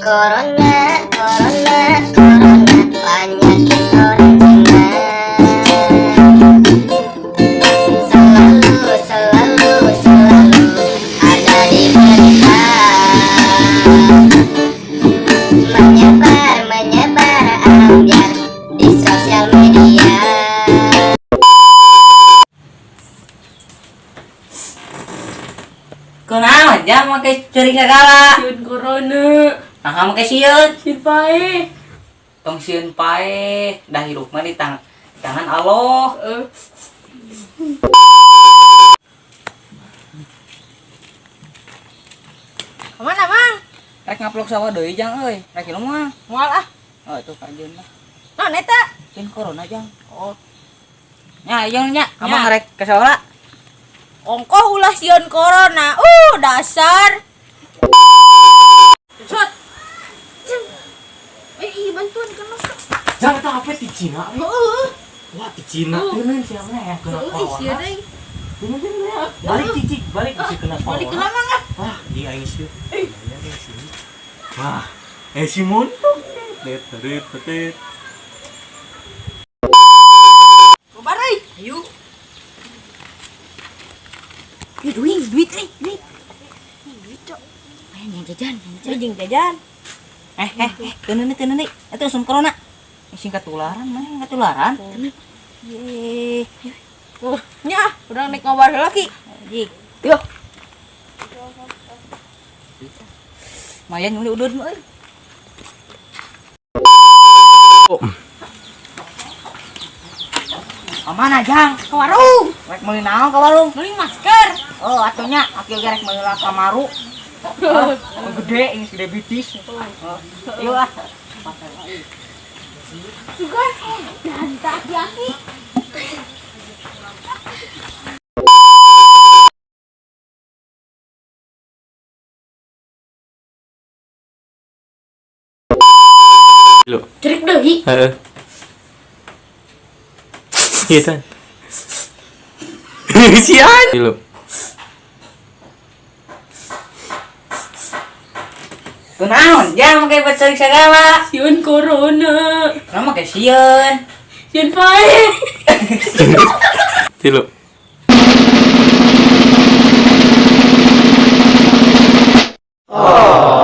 Corona, corona, corona, penyakit original. Selalu, selalu, selalu ada di berita. Menyebar, menyebar ambiar di sosial media. Kunaon jang make ceurik segala. Sieun corona. Nah, make sieun. Sieun pae. Tong sieun pae. Da hirup mah di tangan Allah. Kemana, Mang? Rek ngaplok sawah deui jang euy. Rek kieu mah. Moal ah. Oh, itu kajeun mah. Naon eta? Sieun corona jang. Oh, Nya, jeung nya. Nya. Amang rek ke saula. ongkoh ulah sieun corona. Dasar. Sot. Iya bantuan kan mas. Jangan tahu apa di Cina. Heeh. Wah di Cina. Tenan siapa ya kena corona. Balik cicik, balik cicik kena Balik ke corona. lamang ah. Wah di ICU. Wah, si muntuk. Tet. Gobar euy. Ayo. Duit, duit. Duit, Cok. Ayo yang jajan. Jeung jajan. Tenan nih. Itu sum corona. Singkat tularan mah, ketularan. Ye. Oh, nya, urang nek ngobar lagi. Jik. Yo. Mayan udah euy. Mana jang? Ke warung. Rek meuli naon ka warung? Beli masker. Oh, atunya aki ge rek meuli kamaru. Gede ini gede bitis. Ieu ah. Juga dan tak hati-hati. Lo. Cerik deui. Heeh. Gitu. Sian. Lo. Kunaon jang make baceurik segala. Sieun corona. Nama make sieun. Sieun pae. Tilo. Oh.